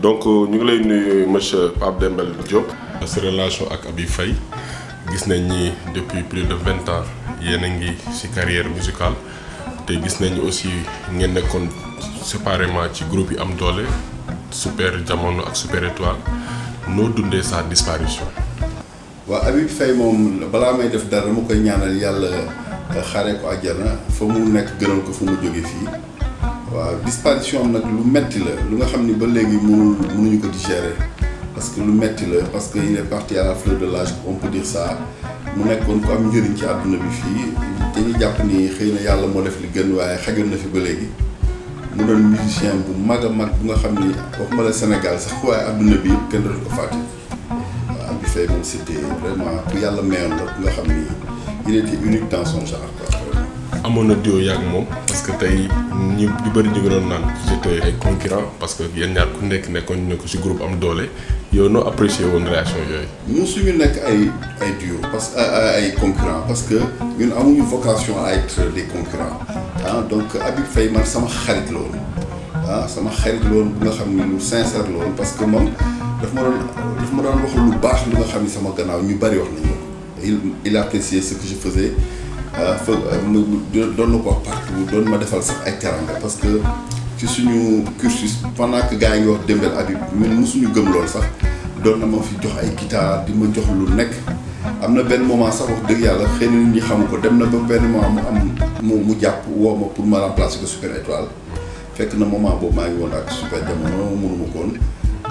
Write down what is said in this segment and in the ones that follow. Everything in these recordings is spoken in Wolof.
donc ñu ngi lay nuyu monsieur Pape Dembel Diop. sa relation ak Habib Faye gis nañ ni depuis plus de 20 ans yéen a ngi ci carrière musicale te gis nañ aussi ngeen nekkoon séparément ci groupe yi am doole Super Jamono ak Super Étoile noo dundee sa disparition. waaw Habib Faye moom balaa may def dara dama koy ñaanal yàlla xaaree ko àjjana fa mu nekk gënal ko fu mu jóge fii waaw disparition am nag lu metti la lu nga xam ni ba léegi mënuñu ko digérer parce que lu metti la parce que il est parti à la fleur de l'âge on peut dire ça mu nekkoon ko am njëriñ ci àdduna bi fii te ñu jàpp ni xëy na yàlla moo def li gën waaye xajoon na fi ba léegi mu doon musicien bu mag a mag bu nga xam ni waxuma la Sénégal sax waaye àdduna bi yëpp kenn dootu ko fàtte. Habib Faye moom c'était vraiment ku yàlla mayoon la ku nga xam ni il était unique dans son genre quoi. amoon na duo yàgg moom parce que tey ñu bëri ñu ngi doon naan j'étais ay concurrent parce que yéen ñaar ku nekk nekkoon ñu ko ci groupe am doole yow noo apprécié woon réaction yooyu. ñun suñu nekk ay duo parce que ay concurrent parce que ñun amuñu vocation à être des concurrents donc Habib Faye man sama xarit la woon sama xarit la woon bu nga xam ni lu sincère la woon parce que moom daf ma doon wax lu baax lu nga xam ni sama gannaaw ñu bari wax nañu ko il appréciait ce que je faisais doon na ko wax partout doon ma defal sax ay teranga parce que ci suñu cursus pendant que gars yi ngi wax Dembel Habib ñun mosuñu gëm lool sax doon na ma fi jox ay guitare di ma jox lu nekk am na benn moment sax wax dëgg yàlla xëy na nit ñi xamu ko dem na ba benn moment mu jàpp woo ma pour ma remplacer ko Super Étoile fekk na moment boobu maa ngi woon ak Super Jamono mënuma ko woon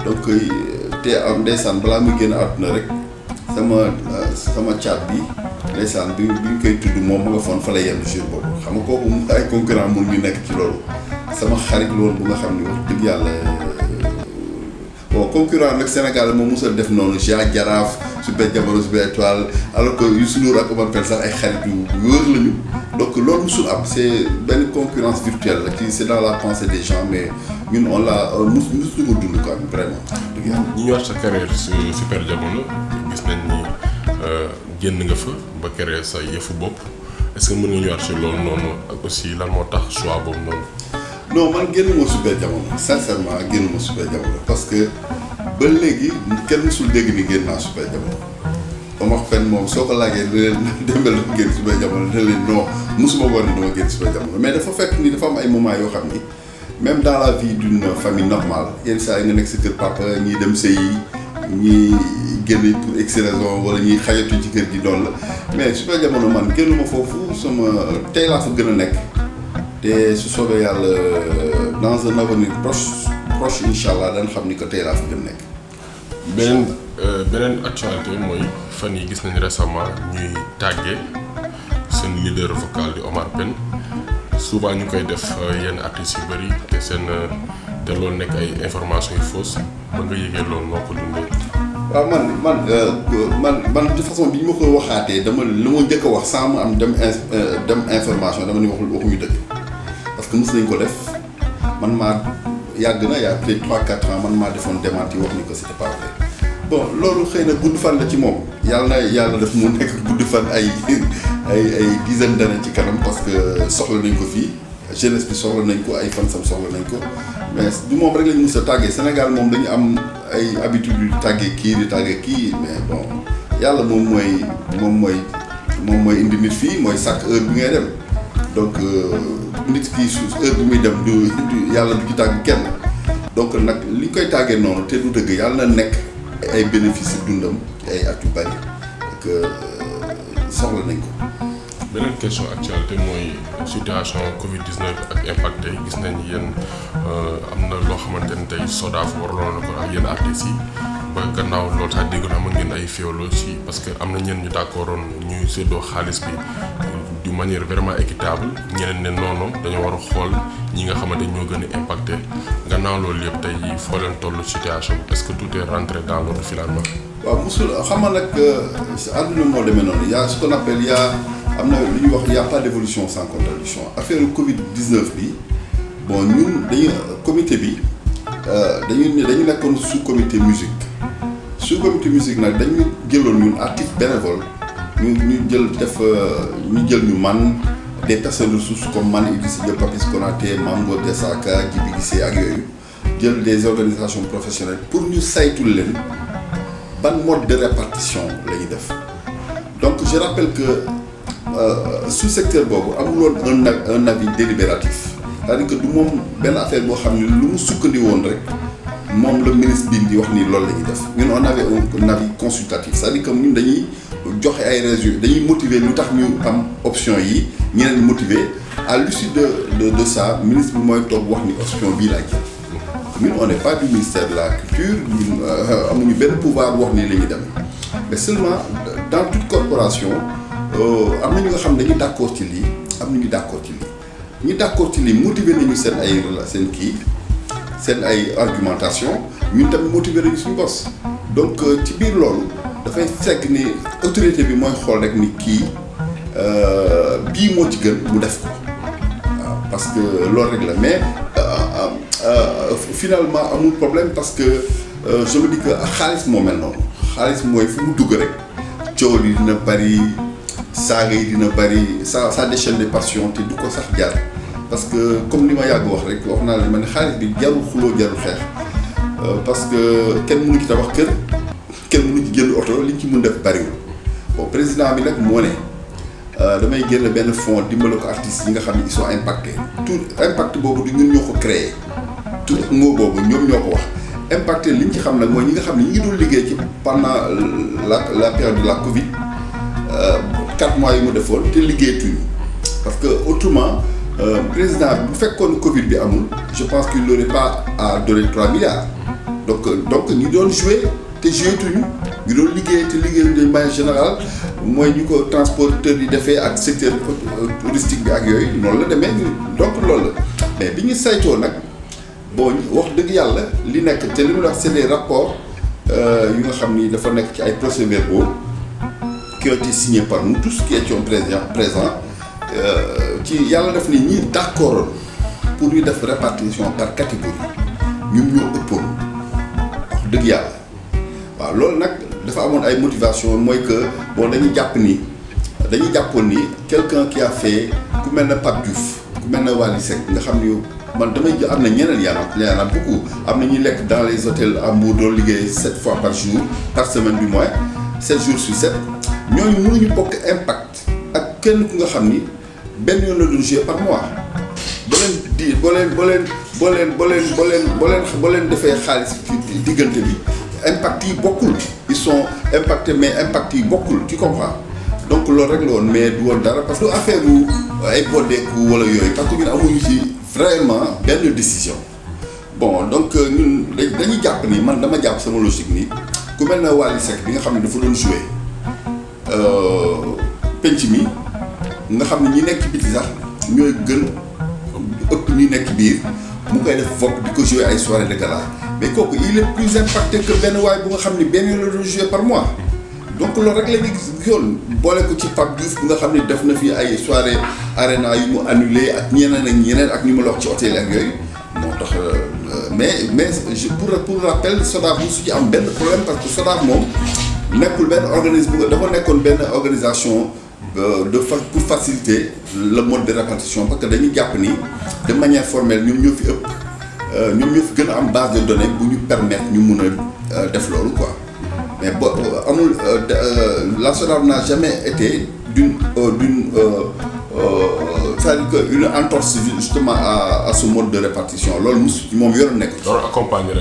donc te am ndeysaan balaa muy génn àdduna rek sama caat bi ndeysaan bi ñu koy tudd moom ma nga foon fa la yenn jour boobu xam nga kooku ay concurrent mun ñu nekk ci loolu sama xarit loolu bu nga xam ni wax dëgg yàlla bon concurrent nag Sénégal moom mosul def noonu Jacques Jaraaf Super Jamono Super Étoile alors que Youssou Ndour ak Omar Pène sax ay xarit yu wóor lañu donc loolu mosul am c'est benn concurrence virtuelle la qui c'est dans la pensée des gens mais ñun on l'a mosuñu ko dund quoi vraiment dëgg yàlla. ñu ñëwaat sa carrière su Super Jamono gis nañ ni génn nga fa ba créer sa yëfu bopp est-ce que mën nga ñëwaat si loolu noonu ak aussi lan moo tax choix boobu noonu. non man génnuma Super Jamono sincèrement génnuma Super Jamono parce que ba léegi kenn musul dégg ni génn naa Super Jamono Omar Pène moom soo ko laajee leen Dembel dafa génn Super Jamono ne leen non musuma woon ni dama génn Super Jamono mais dafa fekk ni dafa am ay moments yoo xam ni même dans la vie d'une famille normale yenn saa yi nga nekk sa kër papa ñii dem sëyi ñii génn pour X raison wala ñuy xajatu ci kër gi doon la mais Super Jamono man génnuma foofu sama tey laa fa gën a nekk te su soobee yàlla dans un avenir proche incha allah dañ xam ni que tey laa fa gën a nekk. beneen actualité mooy fan yi gis nañu récemment ñuy tàggee seen leader vocal di Omar Pène souvent ñu koy def yenn artistes yu bëri te loolu nekk ay informations yu fausses ba nga yëgee loolu noo ko dundee. waaw man de façon bi ñu ma ko waxaatee dama lu ma njëkk a wax sans mu am dem information dama ni waxuñu dëgg parce que mës nañ ko def man maa yàgg na y a peut-être 3-4 ans man maa defoon démenti wax ni que c'était pas vrai bon loolu xëy na gudd fan la ci moom yàlla def mu nekk gudd fan ay dizaine d'années ci kanam parce que soxla nañ ko fii jeunesse bi soxla nañ ko ay fansam soxla nañ ko mais du moom rek lañ mës a tàggee Sénégal moom dañu am ay habitude yu tàggee kii di tàggee kii mais bon yàlla moom mooy indi nit fii mooy sàkk heure bi ngay dem donc nit ki su heure bi muy dem du yàlla du ci tàgg kenn donc nag li ñu koy tàggee noonu te du dëgg yàlla na nekk ay bénéfice dundam ay at yu bari que soxla nañ ko. beneen question actualité mooy situation Covid 19 ak impact tey gis nañ yéen am na loo xamante ne tey SODAV waraloon na ko ak yenn artistes yi ba gannaaw loolu sax dégg na am ngeen ay féewaloo ci parce que am na ñenn ñu d'accordoon ñuy séddoo xaalis bi d'une manière vraiment équitable ñeneen ne non dañoo war a xool ñi nga xamante ñoo gën a impacté gannaaw loolu yëpp tey foo leen toll situation bi est-ce que tout est rentré dans l'ordre finalement. waaw mosul xam nga nag àdduna moo demee noonu y a ce qu'on appelle am na lu ñuy wax y a pas d'évolution sans contradiction affaire Covid 19 bi bon ñun comité bi dañu nekkoon sous comité musique nag dañu jëloon ñun artiste bénévole ñu jël ñu man des personnes ressources comme man Idrissa Diop Papis Konaté Mambo Desaka Djibi Guissé ak yooyu jël des organisations professionnelles pour ñu saytul leen ban mode de répartition la ñuy def donc je rappelle que sous-secteur boobu amuloon un avis délibératif c'est-à-dire que du moom benn affaire boo xam ne lu mu sukkandi woon rek moom le ministre bi di wax ni loolu la ñuy def ñun on avait un avis consultatif c'est-à-dire que ñun dañuy joxe ay résultats dañuy motiver lu tax ñu am option yi ñeneen motiver à l'issue de ça ministre bi mooy toog wax ni option bii laa jël ñun on n'est pas du ministère de la culture ñun amuñu benn pouvoir wax ni la ñuy dem mais seulement dans toute corporation am na ñu nga xam ne dañuy d'accord ci lii am na ñu d'accord ci lii ñu d'accord ci lii motiver nañu seen ay argumentation ñun tamit motiver nañu suñu boss donc ci biir loolu dafay fekk ni autorité bi mooy xool rek ni kii bii moo ci gën mu def ko waaw parce que loolu rek la mais finalement amul problème parce que je me dis que xaalis moo mel noonu xaalis mooy fu mu dugg rek coow li dina bari saaga yi dina bari ça déchaîne les passions te du ko sax jar parce que comme li ma yàgg wax rek wax naa la ma ne xaalis bi jarul xuloo jarul xeex parce que kenn mënu ci tabax kër kenn mënu ci jënd oto liñ ci mën def bariwul bon président bi nag moo ne damay génn benn fonds dimbale ko artistes yi nga xam ne ils sont impactés tout impact boobu du ñun ñoo ko créé tout moo boobu ñoom ñoo ko wax impacté li ñu ci xam nag mooy ñi nga xam ne ñi ngi doon liggéey ci pendant la période de la Covid 4 mois yi mu defoon te liggéeyatuñu parce que autrement président bu fekkoon Covid bi amul je pense qu'il n'aurait pas à donner 3 milliards donc ñi doon jouer te jouetuñu ñu doon liggéey te liggéey de manière générale mooy ñu ko transporteur yi defee ak secteur touristique bi ak yooyu noonu la demee donc loolu la mais bi ñu saytoo nag bon wax dëgg yàlla li nekk te li mu wax c'est des rapports yu nga xam ni dafa nekk ci ay procès-verbaux qui ont été signés par nous tous qui étions présents ci yàlla def ni ñi d'accordoon pour ñu def répartition par catégorie ñun ñoo ëppoon wax dëgg yàlla waaw loolu nag dafa amoon ay motivation mooy que bon dañuy jàppoon ni quelqu'un qui a fait ku mel ne Pape Diouf ku mel ne Wally Seck nga xam ni man damay am na ñeneen yaana beaucoup am na ñuy lekk dans les hôtels à Mbour doon liggéey 7 fois par jour par semaine du moins 7 jours sur 7 ñooñu mënuñu bokk impact ak kenn ku nga xam ni benn yoon la doon jouer par mois boo leen defee xaalis ci diggante bi impact yi bokkul ils sont impactés mais impact yi bokkul tu comprends donc loolu rek la woon mais du woon dara parce que affaire bu ay boddeeku wala yooyu parce que ñun amuñu ci vraiment benn décision bon donc ñun dañuy jàpp ni man dama jàpp sama logique ni ku mel na Wally Seck bi nga xam ne dafa doon jouer penc mi nga xam ne ñi nekk ci biti sax ñooy gën ëpp ñi nekk biir mu koy def vogue di ko jouer ay soirées de gala mais kooku il est plus impacté que benn waay bu nga xam ne benn yoon la doon jouer par mois donc loolu rek la ñu gisoon boole ko ci Pape Diouf bu nga xam ne def na fi ay soirée arena yu mu annulé ak ñeneen ak ñu ma la wax ci hôtel ak yooyu moo tax mais pour rappel SODAV mu su ci am benn problème parce que SODAV moom nekkul benn organisme dafa nekkoon benn organisation pour faciliter le mode de répartition parce que dañuy jàpp ni de manière formelle ñoom ñoo fi ëpp ñoom ñoo fi gën a am base de données bu ñu permettre ñu mun a def loolu quoi mais amul la SODAV n'a jamais été c'est-à-dire que une entorse justement à ce mode de répartition loolu moom yoroon nekk. dafa doon accompagner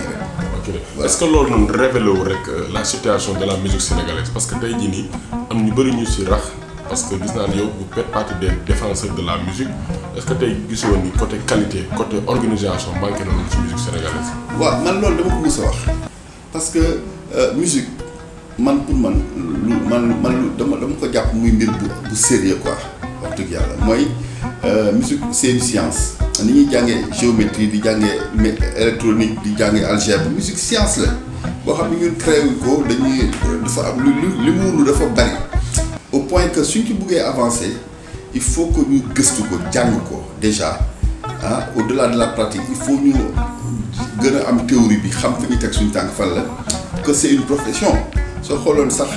rek. ok est-ce que loolu noonu révélé wu rek la situation de la musique sénégalaise parce que tey jii nii am ñu bëri ñu si rax parce que gis naa ne yow vous faites partie des défenseurs de la musique est-ce que tey gisoo ni côté qualité côté organisation manqué na loolu ci musique sénégalaise. waaw man loolu dama ko mës a wax parce que musique man pour man dama ko jàpp muy mbir bu sérieux quoi. wax dëgg yàlla mooy musique c'est une science ni ñuy jàngee géométrie di jàngee électronique di jàngee algèbre musique science la boo xam ne ñun créé wuñ ko dañuy dafa am li mu wunu dafa bari au point que suñ ci buggee avancer il faut que ñu gëstu ko jàng ko déjà au-delà de la pratique il faut ñu gën a am théorie bi xam fi ñu teg suñu tànk fan la que c'est une profession soo xooloon sax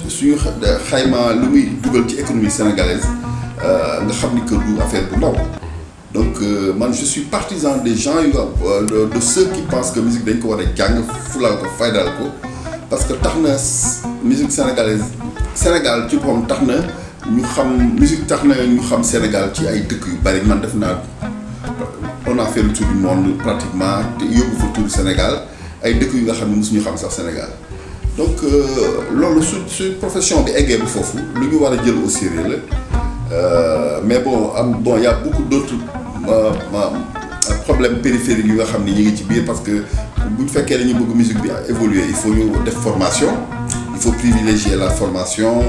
suñu xayma lu muy dugal ci économie sénégalaise nga xam ni que du affaire bu ndaw donc man je suis partisan des gens yu de ceux qui pensent que musique dañ ko war a jàng fulal ko faydal ko parce que tax na musique sénégalaise Sénégal ci boppam tax na ñu xam musique tax na ñu xam Sénégal ci ay dëkk yu bari man def naa on a fait le tour du monde pratiquement te yóbbu fa tour Sénégal ay dëkk yu nga xam ne mosuñu xam sax Sénégal donc loolu su profession bi eggee bu foofu lu ñu war a jël au sérieux la mais bon y a beaucoup d'autres problèmes périphériques yu nga xam ne ñu ngi ci biir parce que bu ñu fekkee dañu bëgg musique bi évoluer il faut ñu def formation il faut privilégier la formation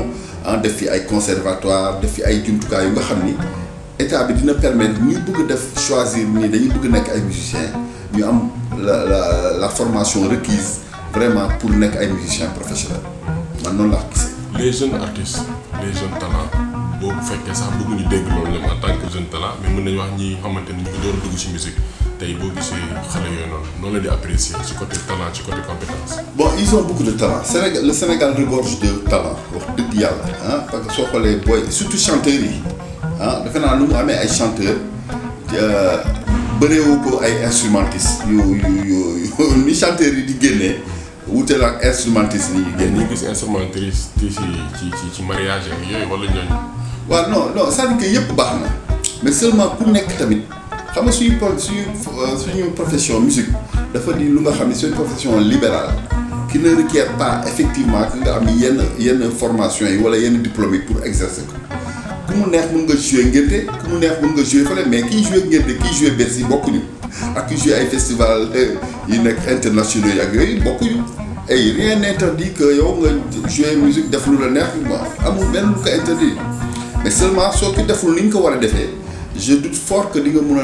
def fi ay conservatoire def fi ay jumtukaay yu nga xam ni état bi dina permettre ñuy bëgg def choisir ni dañuy bëgg nekk ay musiciens ñu am la formation requise vraiment pour nekk ay musiciens professionnels man noonu laa gisee. les jeunes artistes les jeunes talents boobu fekkee sax bëgguñu dégg loolu ñoom en tant que jeune talent mais mën nañu wax ñi xamante ni ñu ngi door a dugg ci musique tey boo gisee xale yooyu noonu la di apprécier ci côté talent ci côté compétence. bon ils ont beaucoup de talent le Sénégal regorge de talent wax dëgg yàlla parce que soo xoolee booy surtout chanteurs yi defe naa nu mu amee ay chanteurs bëreewu ko ay instrumentistes yu ni chanteurs yi di génnee wuute la ak instrumentistes yi ñuy génne. ñu gis instrumentiste ci mariage ak yooyu wala ñooñu. waaw non c'est-à-dire que yëpp baax na mais seulement ku nekk tamit xam nga suñu profession musique dafa di lu nga xam ne c'est une profession libérale qui ne requiert pas effectivement que nga am yenn formation yi wala yenn diplôme yi pour exercer ko ku mu neex mën nga jouer ngénte ku mu neex mën nga jouer fële mais kiy jouer ngénte kiy jouer Bercy bokkuñu ak kiy jouer ay festival yi nekk internationaux yi ak yooyu bokkuñu et rien n'interdit que yow nga jouer musique def lu la neex amul benn lu ko interdit mais seulement soo ko deful ni ñu ko war a defee je doute fort que di nga mën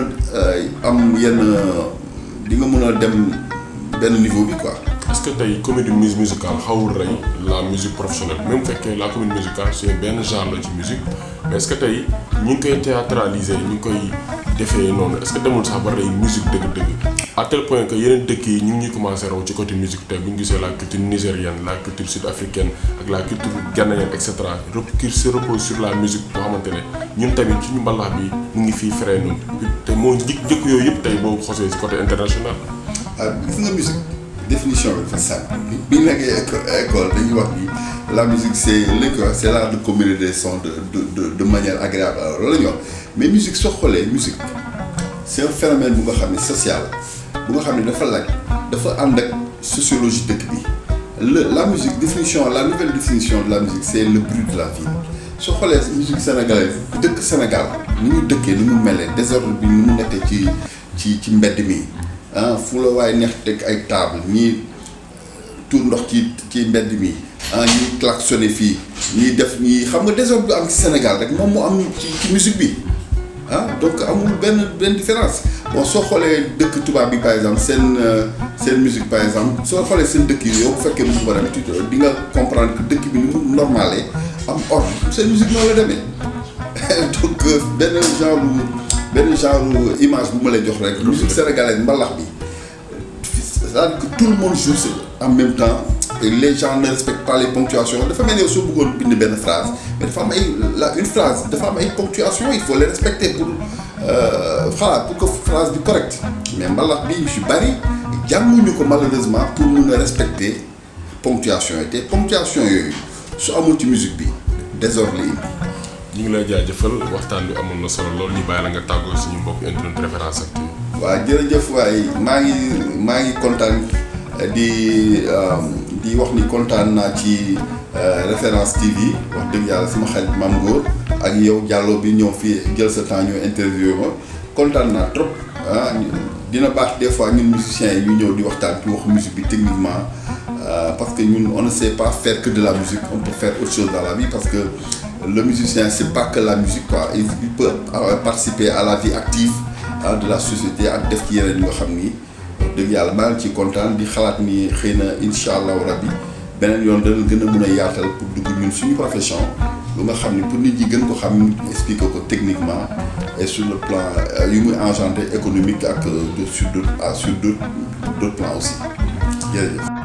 a am di nga mën a dem benn niveau bi quoi. est-ce que tey comédie musicale xawul rey la musique professionnelle même fekkee la comédie musicale c'est benn genre la ci musique mais est-ce que tey ñi ngi koy théâtraliser ñi ngi koy defee noonu est-ce que demul sax ba rey musique dëgg-dëgg à tel point que yeneen dëkk yi ñu ngi ñuy commencé raw ci côté musique tey bu ñu gisee la culture nigérienne la culture sud-africaine ak la culture ghanéenne et cetera qui se repose sur la musique boo xamante ne ñun tamit suñu mbalax bi mu ngi fii frais noonu te moo jëkk yooyu yëpp tey boo xosee ci côté international. gis nga musique définition bi dafa simple bi ñu nekkee école dañuy wax ni la musique c'est l'art de combiner des sons de manière agréable alors loolu la ñuy wax mais musique soo xoolee musique c'est un phénomène bu nga xam ne social bu nga xam ne dafa ànd ak sociologie dëkk bi la musique la nouvelle définition de la musique c'est le bruit de la vie soo xoolee musique sénégalaise dëkk Sénégal ni ñu dëkkee ni mu melee désordre bi ni mu nekkee ci mbedd mi fu la waaye neex teg ay table ñii tuur ndox ci mbedd mi ñii klaxonné fii ñii def xam nga désordre bi am ci Sénégal rek moom mu am ci musique bi donc amul benn différence bon soo xoolee dëkk tubaab bi par exemple seen musique par exemple soo xoolee seen dëkk yi yow bu fekkee musique ba dem tuuti di nga comprendre que dëkk bi ni mu normalé am ordre seen musique noonu la demee donc benn genre image bu ma lay jox rek musique sénégalaise mbalax bi c'est-à-dire que tout le monde joue en même temps et les gens ne respectent pas les ponctuations dafa mel ni soo bëggoon bind benn phrase mais dafa am une phrase dafa am ay ponctuations il faut les respecter pour que phrase bi correcte mais mbalax bi yu bari jànguñu ko malheureusement pour mun a respecter ponctuation yi te ponctuation yooyu su amul ci musique bi désordre la indi. ñu ngi lay jaajëfal waxtaan bi amoon na solo lool ñu bàyyi la nga tàggoo suñu mbokk internet Référence Actu. waaw jërëjëf waay maa ngi kontaan di wax ni kontaan naa ci Référence TV wax dëgg yàlla sama xarit Mame Ngor ak yow Diallo bi ñëw fii jël sa temps ñëw interview ma kontaan naa trop dina baax des fois ñun musiciens yi ñu ñëw di waxtaan ci wax musique bi techniquement parce que ñun on ne sait pas faire que de la musique on peut faire autre chose dans la vie parce que le musicien c'est pas que la musique quoi il peut participer à la vie active de la société ak def ci yeneen yi nga xam ni wax dëgg yàlla maa ngi ciy kontaan di xalaat ni xëy na incha allahu rabbi beneen yoon dana gën a mën a yaatal pour dugg ñun suñu profession lu nga xam ni pour nit ñi gën ko xam expliquer ko techniquement et sur le plan yu muy engendré économique ak sur d'autres plans aussi jërëjëf.